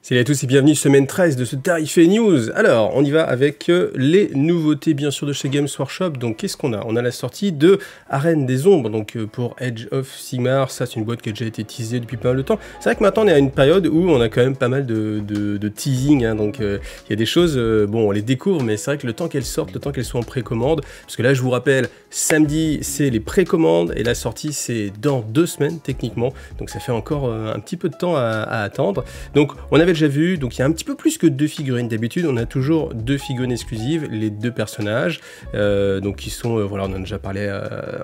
Salut à tous et bienvenue semaine 13 de ce Tarifé News. Alors, on y va avec les nouveautés bien sûr de chez Games Workshop. Donc, qu'est-ce qu'on a? On a la sortie de Arène des Ombres, donc pour Age of Sigmar. Ça, c'est une boîte qui a déjà été teasée depuis pas mal de temps. C'est vrai que maintenant, on est à une période où on a quand même pas mal de teasing. Hein, donc, il y a des choses, bon, on les découvre, mais c'est vrai que le temps qu'elles sortent, le temps qu'elles soient en précommande, parce que là, je vous rappelle, samedi, c'est les précommandes et la sortie, c'est dans 2 semaines techniquement. Donc, ça fait encore un petit peu de temps à attendre. Donc, on avait déjà vu, donc il y a un petit peu plus que 2 figurines d'habitude, on a toujours 2 figurines exclusives, les 2 personnages, donc qui sont, voilà, on en a déjà parlé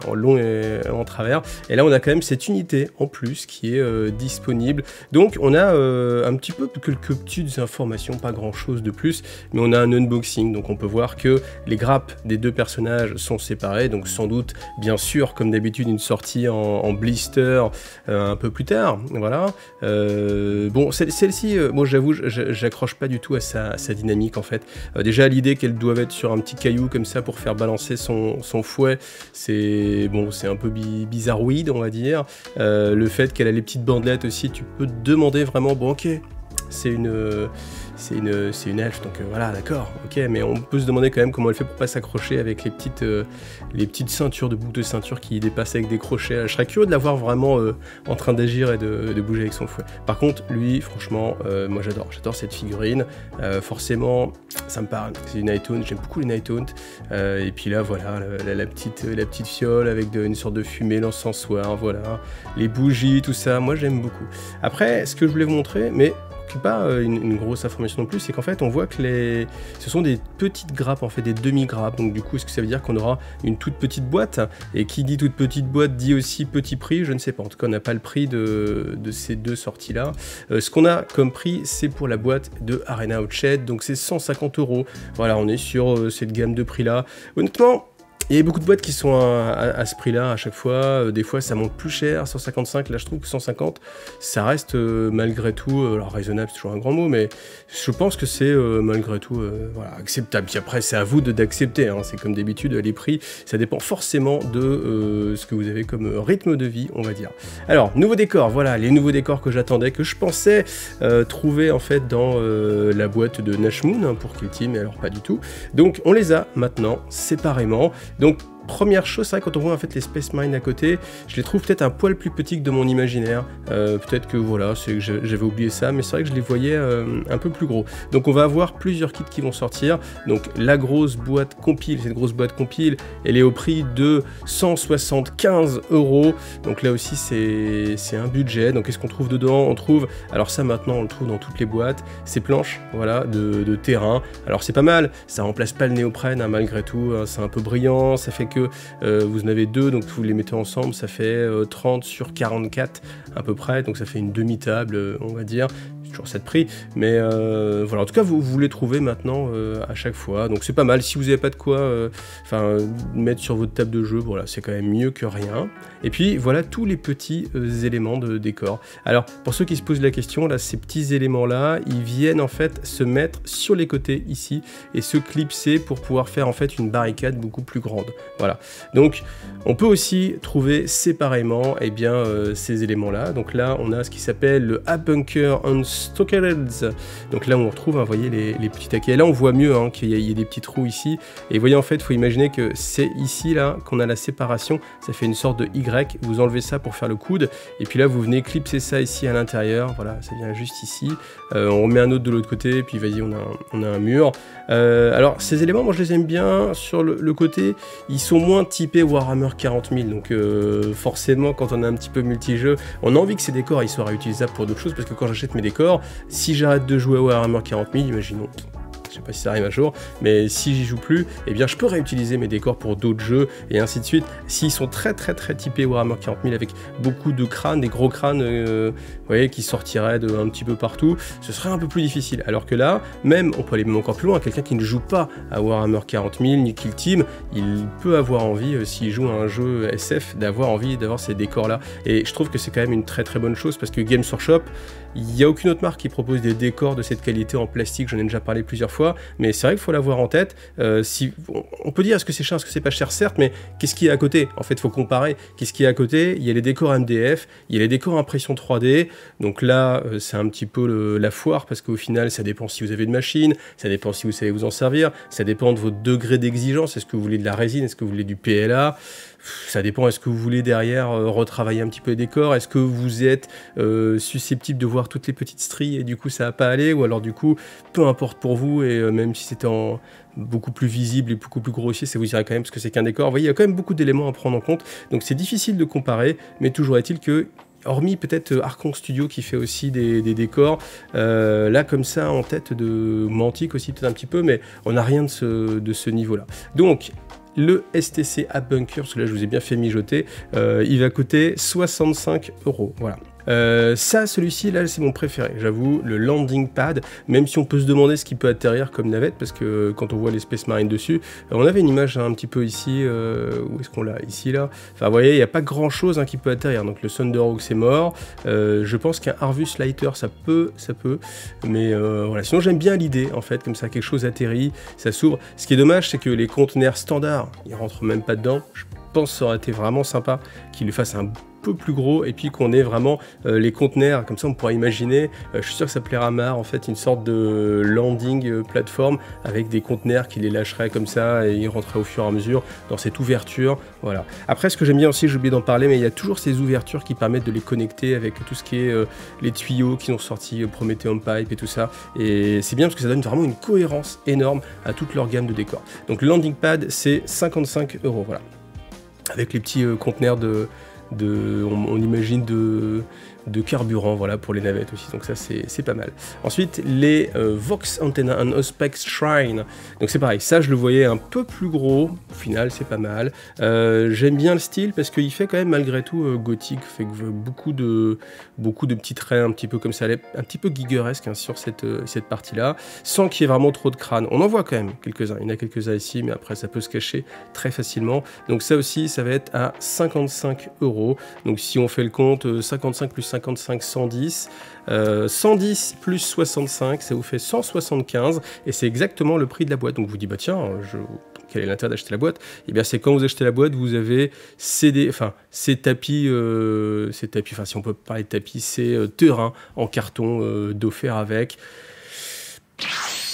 en long et en travers, et là on a quand même cette unité en plus qui est disponible, donc on a un petit peu quelques petites informations, pas grand chose de plus, mais on a un unboxing, donc on peut voir que les grappes des 2 personnages sont séparées, donc sans doute, bien sûr, comme d'habitude, une sortie en blister un peu plus tard, voilà. Bon, celle-ci, moi j'avoue, j'accroche pas du tout à sa dynamique en fait. Déjà l'idée qu'elle doive être sur un petit caillou comme ça pour faire balancer son fouet, c'est bon, c'est un peu bizarroïde on va dire. Le fait qu'elle a les petites bandelettes aussi, tu peux te demander vraiment, bon ok, c'est une elfe, donc voilà, d'accord, ok, mais on peut se demander quand même comment elle fait pour pas s'accrocher avec les petites ceintures, de boucles de ceinture qui dépassent avec des crochets. Je serais curieux de la voir vraiment en train d'agir et de bouger avec son fouet. Par contre, lui, franchement, moi j'adore cette figurine, forcément, ça me parle, c'est une Nighthaunt, j'aime beaucoup les Nighthaunt, et puis là, voilà, la petite fiole avec une sorte de fumée, l'encensoir, voilà, les bougies, tout ça, moi j'aime beaucoup. Après, ce que je voulais vous montrer, mais pas une grosse information non plus, c'est qu'en fait on voit que ce sont des petites grappes, en fait des demi-grappes, donc du coup est-ce que ça veut dire qu'on aura une toute petite boîte, et qui dit toute petite boîte dit aussi petit prix, je ne sais pas, en tout cas on n'a pas le prix de ces 2 sorties là. Ce qu'on a comme prix, c'est pour la boîte de Arena Outched, donc c'est 150 €, voilà, on est sur cette gamme de prix là. Honnêtement, il y a beaucoup de boîtes qui sont à ce prix-là à chaque fois, des fois ça monte plus cher, 155, là je trouve que 150, ça reste malgré tout, alors raisonnable c'est toujours un grand mot, mais je pense que c'est malgré tout voilà, acceptable. Puis après c'est à vous d'accepter, hein. C'est comme d'habitude, les prix, ça dépend forcément de ce que vous avez comme rythme de vie, on va dire. Alors, nouveau décor, voilà, les nouveaux décors que j'attendais, que je pensais trouver en fait dans la boîte de Nashmoon, hein, pour Kill Team, mais alors pas du tout. Donc on les a maintenant séparément. Donc, première chose, c'est vrai quand on voit en fait les Space Marines à côté, je les trouve peut-être un poil plus petits que de mon imaginaire. Peut-être que voilà, c'est que j'avais oublié ça, mais c'est vrai que je les voyais un peu plus gros. Donc on va avoir plusieurs kits qui vont sortir. Donc la grosse boîte compile, cette grosse boîte compile, elle est au prix de 175 €. Donc là aussi c'est un budget. Donc qu'est-ce qu'on trouve dedans? On trouve, alors ça maintenant on le trouve dans toutes les boîtes, ces planches, voilà, de terrain. Alors c'est pas mal, ça remplace pas le néoprène, hein, malgré tout, hein, c'est un peu brillant, ça fait que vous en avez 2, donc vous les mettez ensemble, ça fait 30 sur 44 à peu près, donc ça fait une demi-table, on va dire. Toujours ça de prix, mais voilà, en tout cas vous les trouvez maintenant à chaque fois, donc c'est pas mal. Si vous n'avez pas de quoi mettre sur votre table de jeu, voilà, c'est quand même mieux que rien. Et puis voilà tous les petits éléments de décor. Alors pour ceux qui se posent la question, là, ces petits éléments là, ils viennent en fait se mettre sur les côtés ici et se clipser pour pouvoir faire en fait une barricade beaucoup plus grande. Voilà, donc on peut aussi trouver séparément ces éléments là. Donc là on a ce qui s'appelle le A-Bunker Unstocked. Donc là on retrouve, hein, vous voyez les petits taquets. Là on voit mieux, hein, qu'il y a des petits trous ici. Et vous voyez en fait, il faut imaginer que c'est ici là qu'on a la séparation. Ça fait une sorte de Y. Vous enlevez ça pour faire le coude. Et puis là vous venez clipser ça ici à l'intérieur. Voilà, ça vient juste ici. On remet un autre de l'autre côté. Et puis vas-y, on a un mur. Alors ces éléments, moi je les aime bien. Sur le côté, ils sont moins typés Warhammer 40 000. Donc forcément, quand on a un petit peu multijeu, on a envie que ces décors ils soient réutilisables pour d'autres choses. Parce que quand j'achète mes décors, si j'arrête de jouer à Warhammer 40 000, imaginons, je sais pas si ça arrive un jour, mais si j'y joue plus, eh bien je peux réutiliser mes décors pour d'autres jeux et ainsi de suite. S'ils sont très typés Warhammer 40 000 avec beaucoup de crânes, des gros crânes, vous voyez, qui sortiraient de un petit peu partout, ce serait un peu plus difficile. Alors que là, même, on peut aller même encore plus loin, quelqu'un qui ne joue pas à Warhammer 40 000 ni Kill Team, il peut avoir envie, s'il joue à un jeu SF, d'avoir envie d'avoir ces décors là. Et je trouve que c'est quand même une très bonne chose parce que Games Workshop, il n'y a aucune autre marque qui propose des décors de cette qualité en plastique, j'en ai déjà parlé plusieurs fois. fois, mais c'est vrai qu'il faut l'avoir en tête. Si, on peut dire est-ce que c'est cher, est-ce que c'est pas cher, certes, mais qu'est-ce qu'il y a à côté? En fait, il faut comparer. Qu'est-ce qu'il y a à côté? Il y a les décors MDF, il y a les décors impression 3D, donc là, c'est un petit peu la foire, parce qu'au final, ça dépend si vous avez une machine, ça dépend si vous savez vous en servir, ça dépend de votre degré d'exigence, est-ce que vous voulez de la résine, est-ce que vous voulez du PLA, ça dépend, est-ce que vous voulez derrière retravailler un petit peu les décors, est-ce que vous êtes susceptible de voir toutes les petites stries et du coup ça va pas aller, ou alors du coup, peu importe pour vous, et même si c'était beaucoup plus visible et beaucoup plus grossier, ça vous irait quand même parce que c'est qu'un décor. Vous voyez, il y a quand même beaucoup d'éléments à prendre en compte, donc c'est difficile de comparer, mais toujours est-il que hormis peut-être Archon Studio qui fait aussi des décors, là comme ça en tête de Mantic aussi peut-être un petit peu, mais on n'a rien de ce niveau-là. Donc le STC App Bunker, parce que là je vous ai bien fait mijoter, il va coûter 65 €. Voilà. Ça, celui-ci, là, c'est mon préféré, j'avoue, le landing pad, même si on peut se demander ce qui peut atterrir comme navette, parce que quand on voit les Space Marines dessus, on avait une image un petit peu ici, où est-ce qu'on l'a? Ici, là. Enfin, vous voyez, il n'y a pas grand-chose qui peut atterrir, donc le Thunderhawk, c'est mort. Je pense qu'un Harvus Lighter, ça peut, mais voilà. Sinon, j'aime bien l'idée, en fait, comme ça, quelque chose atterrit, ça s'ouvre. Ce qui est dommage, c'est que les conteneurs standards, ils rentrent même pas dedans. Je pense que ça aurait été vraiment sympa qu'ils le fassent un peu plus gros et puis qu'on ait vraiment les conteneurs, comme ça on pourra imaginer, je suis sûr que ça plaira à Mar, en fait une sorte de landing plateforme avec des conteneurs qui les lâcheraient comme ça et ils rentreraient au fur et à mesure dans cette ouverture, voilà. Après ce que j'aime bien aussi, j'ai oublié d'en parler, mais il y a toujours ces ouvertures qui permettent de les connecter avec tout ce qui est les tuyaux qui ont sorti Prometheum Pipe et tout ça, et c'est bien parce que ça donne vraiment une cohérence énorme à toute leur gamme de décors. Donc le landing pad c'est 55 €, voilà, avec les petits conteneurs on imagine de carburant, voilà, pour les navettes aussi, donc ça c'est pas mal. Ensuite les Vox Antenna and Auspex Shrine, donc c'est pareil, ça je le voyais un peu plus gros, au final c'est pas mal. J'aime bien le style parce qu'il fait quand même malgré tout gothique, fait que beaucoup de petits traits un petit peu comme ça, un petit peu gigeresque sur cette partie là, sans qu'il y ait vraiment trop de crânes. On en voit quand même quelques-uns, il y en a quelques-uns ici, mais après ça peut se cacher très facilement, donc ça aussi ça va être à 55 €. Donc si on fait le compte, 55 plus 55, 110, 110 plus 65, ça vous fait 175, et c'est exactement le prix de la boîte. Donc vous dites, bah tiens, quel est l'intérêt d'acheter la boîte? Et bien c'est quand vous achetez la boîte, vous avez ces tapis, enfin si on peut parler de tapis, ces terrains en carton d'offert avec.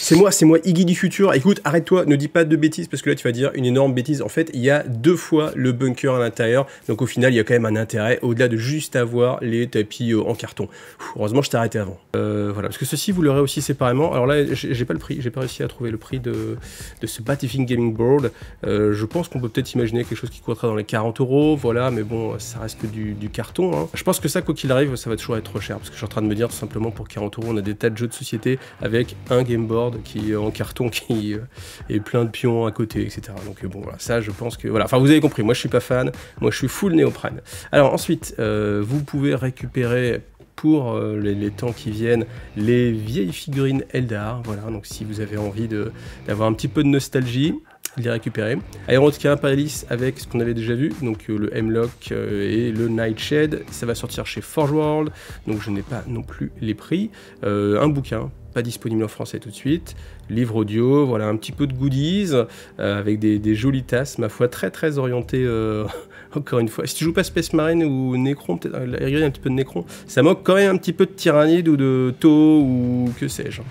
C'est moi, Iggy du futur. Écoute, arrête-toi, ne dis pas de bêtises, parce que là, tu vas dire une énorme bêtise. En fait, il y a 2 fois le bunker à l'intérieur. Donc, au final, il y a quand même un intérêt, au-delà de juste avoir les tapis en carton. Heureusement, je t'ai arrêté avant. Voilà, parce que ceci, vous l'aurez aussi séparément. Alors là, j'ai pas le prix. J'ai pas réussi à trouver le prix de ce Battlefield Gaming Board. Je pense qu'on peut peut-être imaginer quelque chose qui coûtera dans les 40 €. Voilà, mais bon, ça reste que du carton. Hein. Je pense que ça, quoi qu'il arrive, ça va toujours être trop cher. Parce que je suis en train de me dire, tout simplement, pour 40 €, on a des tas de jeux de société avec un game board qui est en carton, qui est plein de pions à côté, etc. Donc bon, voilà, ça je pense que... Voilà, enfin vous avez compris, moi je suis pas fan, moi je suis full néoprène. Alors ensuite, vous pouvez récupérer pour les temps qui viennent les vieilles figurines Eldar, voilà, donc si vous avez envie d'avoir un petit peu de nostalgie, les récupérer. Aeronautica Imperialis avec ce qu'on avait déjà vu, donc le Hemlock et le Nightshade, ça va sortir chez Forge World, donc je n'ai pas non plus les prix. Un bouquin, pas disponible en français tout de suite, livre audio, voilà, un petit peu de goodies, avec des jolies tasses, ma foi, très orientées, encore une fois. Si tu joues pas Space Marine ou Necron, peut-être un petit peu de Necron, ça moque quand même un petit peu de Tyrannide ou de Tau ou que sais-je.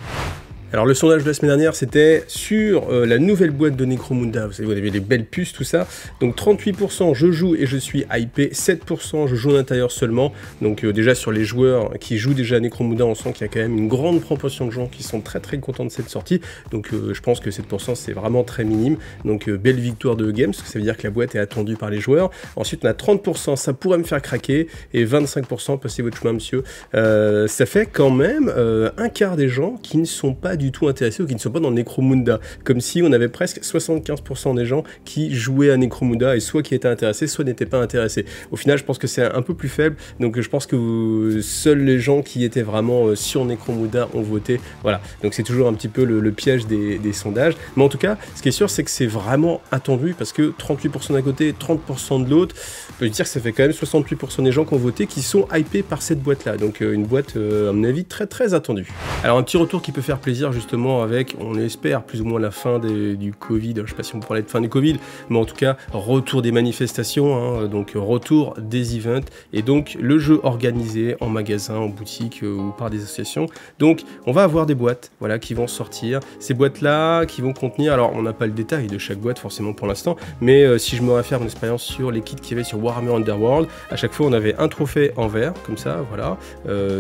Alors le sondage de la semaine dernière, c'était sur la nouvelle boîte de Necromunda. Vous savez, vous avez les belles puces, tout ça. Donc 38% je joue et je suis hypé, 7% je joue à l'intérieur seulement. Donc déjà sur les joueurs qui jouent déjà à Necromunda, on sent qu'il y a quand même une grande proportion de gens qui sont très contents de cette sortie. Donc je pense que 7% c'est vraiment très minime. Donc belle victoire de Games, parce que ça veut dire que la boîte est attendue par les joueurs. Ensuite on a 30%, ça pourrait me faire craquer. Et 25%, passez votre chemin monsieur. Ça fait quand même un quart des gens qui ne sont pas du tout intéressés ou qui ne sont pas dans Necromunda, comme si on avait presque 75% des gens qui jouaient à Necromunda et soit qui étaient intéressés, soit n'étaient pas intéressés. Au final, je pense que c'est un peu plus faible, donc je pense que seuls les gens qui étaient vraiment sur Necromunda ont voté, voilà. Donc c'est toujours un petit peu le piège des sondages, mais en tout cas, ce qui est sûr, c'est que c'est vraiment attendu, parce que 38% d'un côté, 30% de l'autre, on peut dire que ça fait quand même 68% des gens qui ont voté qui sont hypés par cette boîte-là, donc une boîte, à mon avis, très attendue. Alors un petit retour qui peut faire plaisir, justement avec, on espère, plus ou moins la fin du Covid. Je sais pas si on peut parler de fin du Covid, mais en tout cas, retour des manifestations, hein, donc retour des events, et donc le jeu organisé en magasin, en boutique ou par des associations. Donc on va avoir des boîtes, voilà, qui vont sortir. Ces boîtes-là qui vont contenir, alors on n'a pas le détail de chaque boîte forcément pour l'instant, mais si je me réfère à mon expérience sur les kits qu'il y avait sur Warhammer Underworld, à chaque fois on avait un trophée en verre, comme ça, voilà.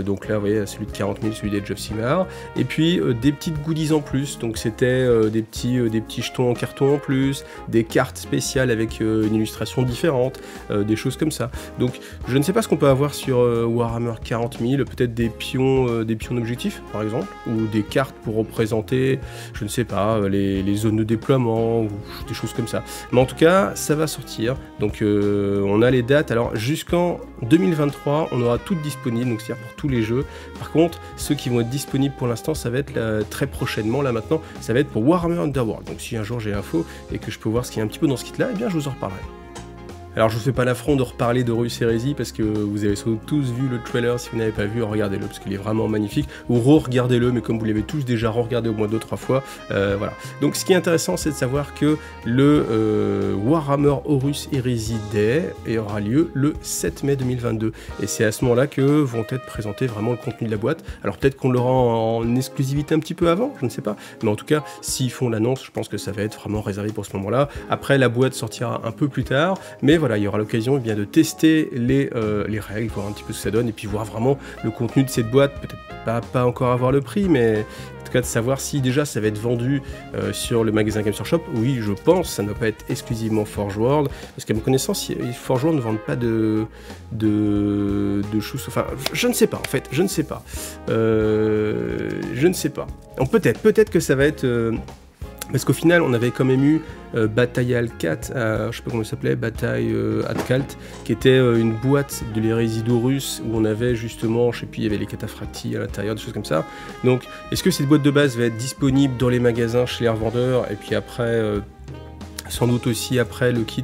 Donc là, vous voyez, celui de 40 000, celui d'Age of Sigmar, et puis des petites goodies en plus, donc c'était des petits jetons en carton en plus, des cartes spéciales avec une illustration différente, des choses comme ça. Donc je ne sais pas ce qu'on peut avoir sur Warhammer 40 000, peut-être des pions d'objectifs par exemple, ou des cartes pour représenter, je ne sais pas, les zones de déploiement, ou des choses comme ça. Mais en tout cas, ça va sortir, donc on a les dates, alors jusqu'en 2023, on aura toutes disponibles, donc c'est-à-dire pour tous les jeux. Par contre, ceux qui vont être disponibles pour l'instant, ça va être très prochainement, là maintenant, ça va être pour Warhammer Underworld. Donc si un jour j'ai l'info et que je peux voir ce qu'il y a un petit peu dans ce kit-là, eh bien je vous en reparlerai. Alors je vous fais pas l'affront de reparler d'Horus Heresy parce que vous avez tous vu le trailer. Si vous n'avez pas vu, regardez-le parce qu'il est vraiment magnifique, ou re-regardez-le, mais comme vous l'avez tous déjà re-regardé au moins 2-3 fois, voilà. Donc ce qui est intéressant, c'est de savoir que le Warhammer Horus Heresy Day aura lieu le 7 mai 2022, et c'est à ce moment-là que vont être présentés vraiment le contenu de la boîte. Alors peut-être qu'on l'aura en exclusivité un petit peu avant, je ne sais pas, mais en tout cas, s'ils font l'annonce, je pense que ça va être vraiment réservé pour ce moment-là. Après, la boîte sortira un peu plus tard, mais voilà, il y aura l'occasion de tester les règles, voir un petit peu ce que ça donne, et puis voir vraiment le contenu de cette boîte, peut-être pas encore avoir le prix, mais en tout cas de savoir si déjà ça va être vendu sur le magasin Games Workshop. Oui, je pense, ça ne va pas être exclusivement Forge World, parce qu'à ma connaissance, Forge World ne vendent pas de choses, enfin, je ne sais pas, en fait, je ne sais pas. Je ne sais pas. Peut-être que ça va être... parce qu'au final, on avait quand même eu Bataille Alcat, je sais pas comment ça s'appelait, Bataille Alcalt, qui était une boîte de l'hérésie d'Horus où on avait justement, je sais plus, il y avait les cataphracties à l'intérieur, des choses comme ça. Donc, est-ce que cette boîte de base va être disponible dans les magasins chez les revendeurs, et puis après, sans doute aussi après le kit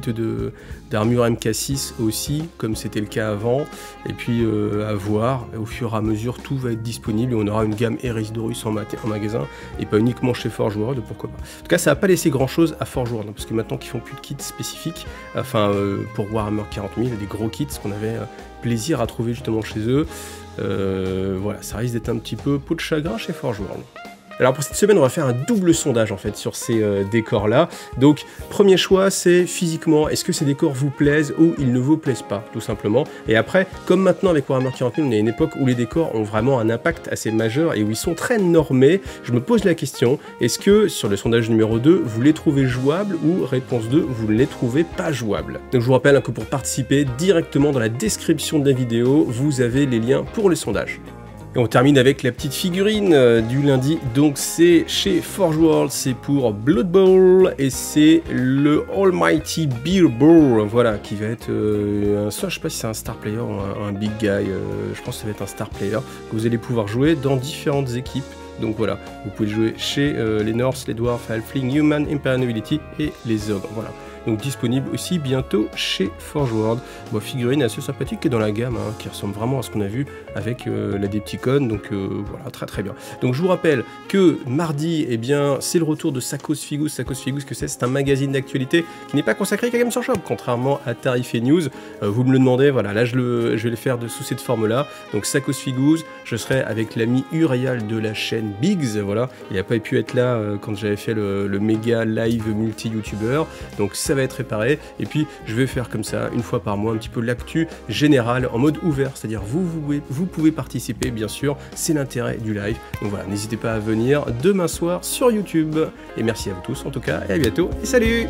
d'armure MK6 aussi, comme c'était le cas avant, et puis à voir, au fur et à mesure tout va être disponible et on aura une gamme Hérésie d'Horus en magasin, et pas uniquement chez Forge World, pourquoi pas. En tout cas, ça va pas laissé grand chose à Forge World, hein, parce que maintenant qu'ils font plus de kits spécifiques, enfin pour Warhammer 40 000, des gros kits qu'on avait plaisir à trouver justement chez eux, voilà, ça risque d'être un petit peu peau de chagrin chez Forge World. Alors pour cette semaine, on va faire un double sondage en fait sur ces décors-là. Donc premier choix, c'est physiquement, est-ce que ces décors vous plaisent ou ils ne vous plaisent pas, tout simplement. Et après, comme maintenant avec Warhammer 40 000, on est à une époque où les décors ont vraiment un impact assez majeur et où ils sont très normés, je me pose la question, est-ce que sur le sondage numéro 2, vous les trouvez jouables ou réponse 2, vous ne les trouvez pas jouables? Donc je vous rappelle que pour participer directement dans la description de la vidéo, vous avez les liens pour le sondage. Et on termine avec la petite figurine du lundi, donc c'est chez Forge World, c'est pour Blood Bowl, et c'est le Almighty Beer Bowl, voilà, qui va être soit je sais pas si c'est un star player ou un big guy, je pense que ça va être un star player, que vous allez pouvoir jouer dans différentes équipes. Donc voilà, vous pouvez jouer chez les Norse, les Dwarfs, Halfling, Human, Imperial Nobility et les Ogres, voilà. Donc disponible aussi bientôt chez Forge World. Bon, figurine assez sympathique qui est dans la gamme, hein, qui ressemble vraiment à ce qu'on a vu avec la Depticon, donc voilà, très très bien. Donc je vous rappelle que mardi, eh bien, c'est le retour de Sakos Figus. Sakos Figus, que c'est un magazine d'actualité qui n'est pas consacré qu'à Games Workshop, contrairement à Tarif et News. Vous me le demandez, voilà, là je vais le faire sous cette forme-là. Donc Sakos Figus, je serai avec l'ami Uriel de la chaîne Biggs, voilà, il n'a pas pu être là quand j'avais fait le méga live multi-youtubeur, donc ça va être réparé, et puis je vais faire comme ça, une fois par mois, un petit peu l'actu générale en mode ouvert, c'est-à-dire vous pouvez participer, bien sûr, c'est l'intérêt du live. Donc voilà, n'hésitez pas à venir demain soir sur YouTube, et merci à vous tous en tout cas, et à bientôt, et salut!